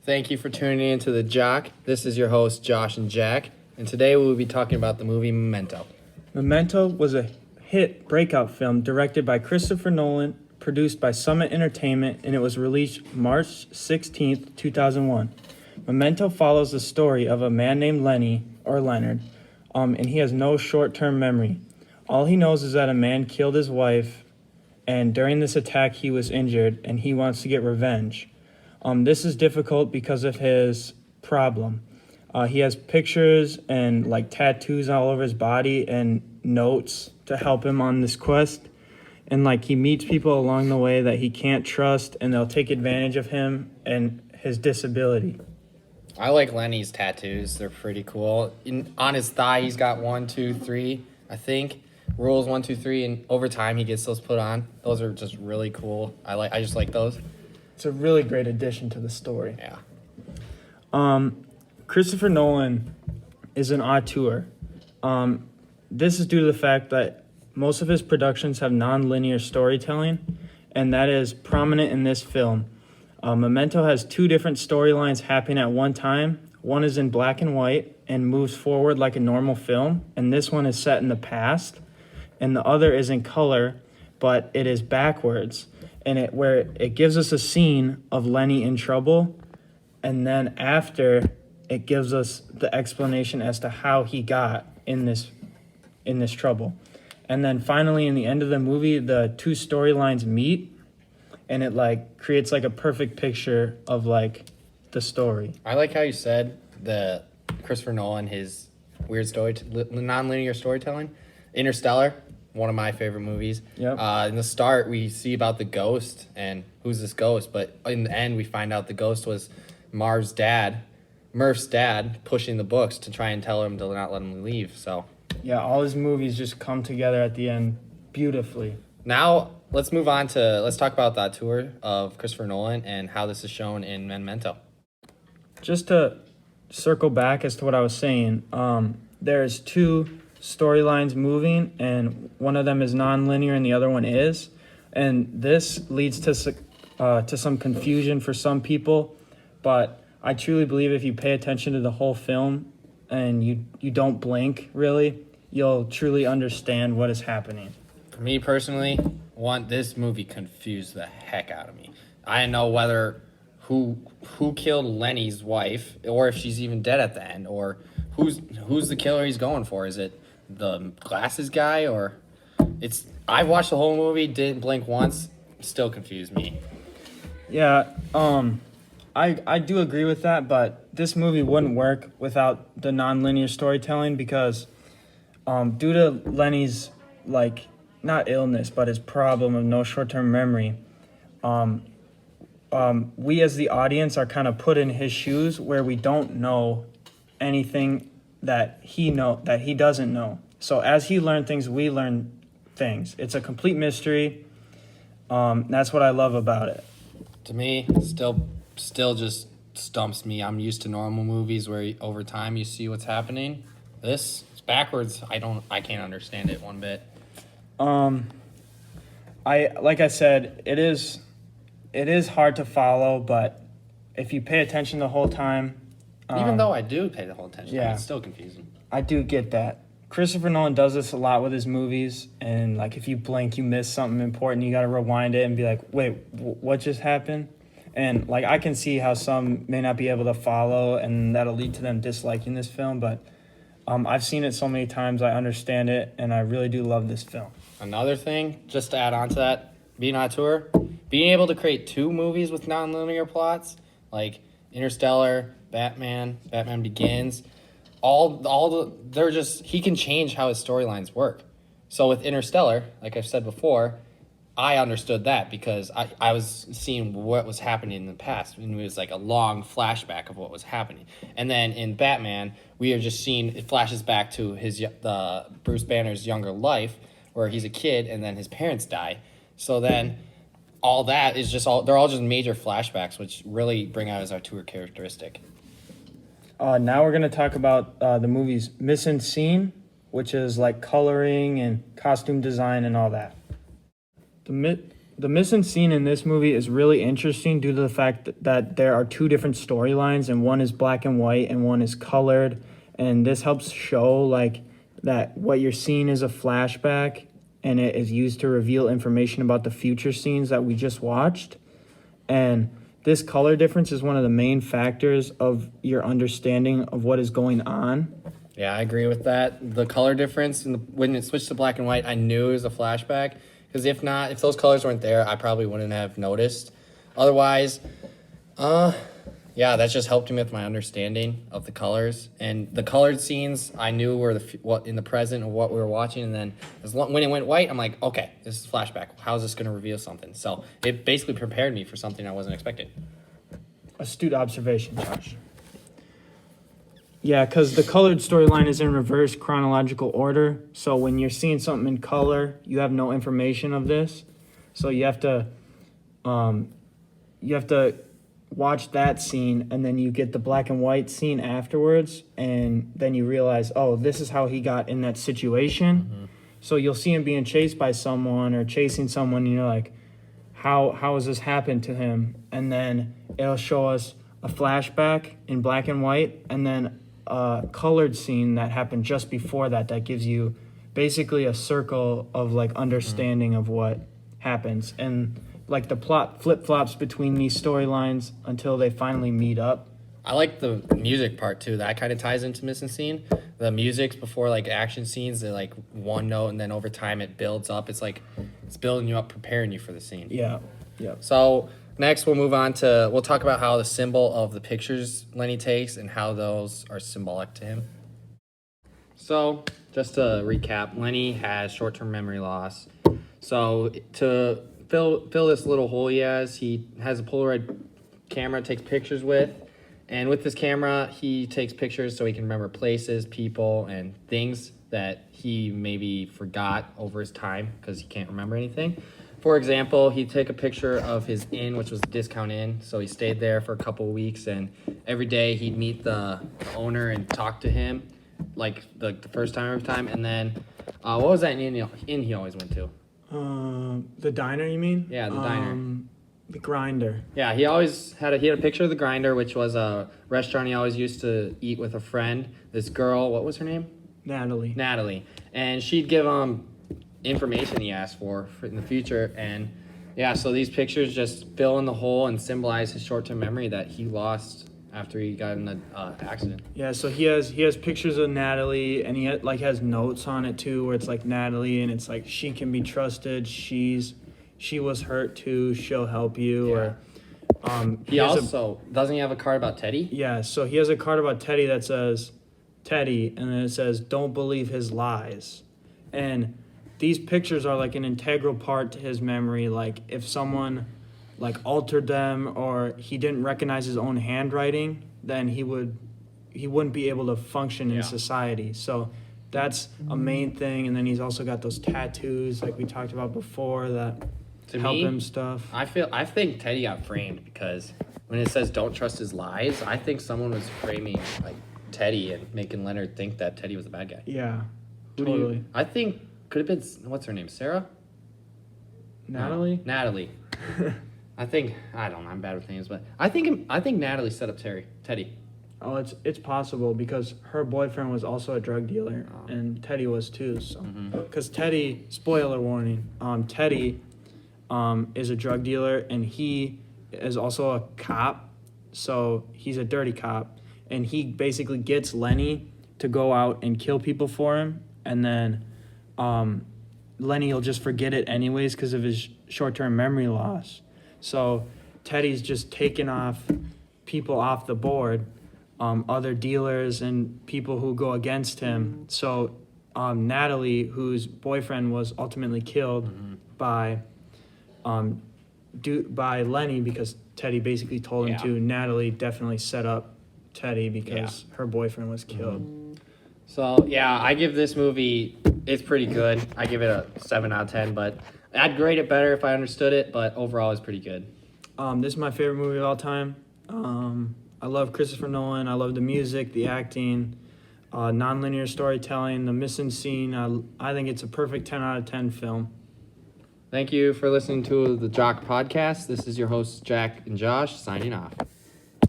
Thank you for tuning in to the Jock. This is your host, Josh and Jack, and today we will be talking about the movie Memento. Memento was a hit breakout film directed by Christopher Nolan, produced by Summit Entertainment, and it was released March 16th, 2001. Memento follows the story of a man named Leonard, and he has no short-term memory. All he knows is that a man killed his wife, and during this attack he was injured, and he wants to get revenge. This is difficult because of his problem. He has pictures and tattoos all over his body and notes to help him on this quest. And he meets people along the way that he can't trust, and they'll take advantage of him and his disability. I like Lenny's tattoos. They're pretty cool. On his thigh, he's got 1, 2, 3, I think. Rules 1, 2, 3, and over time he gets those put on. Those are just really cool. I just like those. It's a really great addition to the story. Yeah. Christopher Nolan is an auteur. This is due to the fact that most of his productions have non-linear storytelling, and that is prominent in this film. Memento has 2 different storylines happening at one time. One is in black and white and moves forward like a normal film, and this one is set in the past. And the other is in color, but it is backwards. And it gives us a scene of Lenny in trouble, and then after it gives us the explanation as to how he got in this trouble. And then finally in the end of the movie, the 2 storylines meet, and it creates a perfect picture of the story. I like how you said the Christopher Nolan, his weird non-linear storytelling. Interstellar, one of my favorite movies. Yep. In the start, we see about the ghost and who's this ghost, but in the end, we find out the ghost was Murph's dad, pushing the books to try and tell him to not let him leave. So, yeah, all his movies just come together at the end beautifully. Now, let's move on let's talk about that tour of Christopher Nolan and how this is shown in Memento. Just to circle back as to what I was saying, there's 2 storylines moving, and one of them is non-linear and the other one is. And this leads to some confusion for some people, but I truly believe if you pay attention to the whole film and you don't blink, really, you'll truly understand what is happening. For me personally, this movie confused the heck out of me. I didn't know whether who killed Lenny's wife, or if she's even dead at the end, or who's the killer he's going for. Is it the glasses guy, or I watched the whole movie, didn't blink once, still confused me. Yeah, I do agree with that, but this movie wouldn't work without the non-linear storytelling because due to Lenny's not illness, but his problem of no short-term memory, we as the audience are kind of put in his shoes where we don't know anything that he doesn't know. So as he learned things, we learn things. It's a complete mystery. That's what I love about it. To me, still just stumps me. I'm used to normal movies where over time you see what's happening. This is backwards. I can't understand it one bit. Like I said, it is hard to follow, but if you pay attention the whole time, even though I do pay the whole attention, yeah, it's still confusing. I do get that. Christopher Nolan does this a lot with his movies, and if you blink, you miss something important, you got to rewind it and be like, wait, what just happened? And I can see how some may not be able to follow, and that'll lead to them disliking this film, but I've seen it so many times, I understand it, and I really do love this film. Another thing, just to add on to that, being on tour, being able to create 2 movies with non-linear plots, like Interstellar, Batman Begins, he can change how his storylines work. So with Interstellar, like I've said before, I understood that because I was seeing what was happening in the past, and it was a long flashback of what was happening. And then in Batman, we are just seeing it flashes back to the Bruce Banner's younger life, where he's a kid and then his parents die. So then all that is they're all just major flashbacks, which really bring out as our tour characteristic. Now we're going to talk about the movie's missing scene, which is coloring and costume design and all that. The the missing scene in this movie is really interesting due to the fact that there are two different storylines, and one is black and white and one is colored. And this helps show like that what you're seeing is a flashback, and it is used to reveal information about the future scenes that we just watched. And this color difference is one of the main factors of your understanding of what is going on. Yeah, I agree with that. The color difference, when it switched to black and white, I knew it was a flashback. Because if those colors weren't there, I probably wouldn't have noticed. Otherwise, yeah, that just helped me with my understanding of the colors. And the colored scenes, I knew were what in the present of what we were watching. And then when it went white, I'm like, okay, this is flashback. How's this going to reveal something? So it basically prepared me for something I wasn't expecting. Astute observation, Josh. Yeah, because the colored storyline is in reverse chronological order. So when you're seeing something in color, you have no information of this. So you have to watch that scene, and then you get the black and white scene afterwards, and then you realize, oh, this is how he got in that situation. Mm-hmm. So you'll see him being chased by someone or chasing someone, and you're like, how has this happened to him? And then it'll show us a flashback in black and white, and then a colored scene that happened just before that gives you basically a circle of like understanding of what happens. And like the plot flip-flops between these storylines until they finally meet up. I like the music part too. That kind of ties into missing scene. The music's before like action scenes, they're like one note, and then over time it builds up. It's like it's building you up, preparing you for the scene. Yeah. So next we'll talk about how the symbol of the pictures Lenny takes and how those are symbolic to him. So just to recap, Lenny has short-term memory loss. So to fill this little hole he has a Polaroid camera, takes pictures with. And with this camera, he takes pictures so he can remember places, people, and things that he maybe forgot over his time because he can't remember anything. For example, he'd take a picture of his inn, which was a discount inn. So he stayed there for a couple of weeks, and every day he'd meet the owner and talk to him, like the first time every time. And then, what was that inn he always went to? The diner, you mean? Yeah, the diner. The Grinder. Yeah, he had a picture of the Grinder, which was a restaurant he always used to eat with a friend. This girl, what was her name? Natalie. And she'd give him information he asked for in the future. And yeah, so these pictures just fill in the hole and symbolize his short-term memory that he lost after he got in the accident. Yeah, so he has pictures of Natalie, and he has notes on it too, where it's like Natalie, and it's like she can be trusted. She was hurt too. She'll help you. Yeah. Or doesn't he have a card about Teddy? Yeah, so he has a card about Teddy that says Teddy, and then it says don't believe his lies. And these pictures are like an integral part to his memory. Like if someone like altered them or he didn't recognize his own handwriting, then he wouldn't be able to function in society. So that's a main thing. And then he's also got those tattoos like we talked about before that help him stuff. I think Teddy got framed because when it says don't trust his lies, I think someone was framing like Teddy and making Leonard think that Teddy was the bad guy. Yeah, totally. I think could have been, what's her name, Sarah? Natalie? No, Natalie. I don't know, I'm bad with names, but I think Natalie set up Teddy. Oh, it's possible because her boyfriend was also a drug dealer, and Teddy was too. So, because Teddy, spoiler warning, Teddy is a drug dealer, and he is also a cop. So he's a dirty cop, and he basically gets Lenny to go out and kill people for him, and then Lenny will just forget it anyways because of his short-term memory loss. So Teddy's just taking off people off the board, other dealers and people who go against him. So Natalie, whose boyfriend was ultimately killed by Lenny because Teddy basically told him to. Natalie definitely set up Teddy because her boyfriend was killed. So yeah, I give this movie, it's pretty good. I give it a 7 out of 10, but I'd grade it better if I understood it, but overall it's pretty good. This is my favorite movie of all time. I love Christopher Nolan. I love the music, the acting, nonlinear storytelling, the missing scene. I think it's a perfect 10 out of 10 film. Thank you for listening to the Jock Podcast. This is your hosts, Jack and Josh, signing off.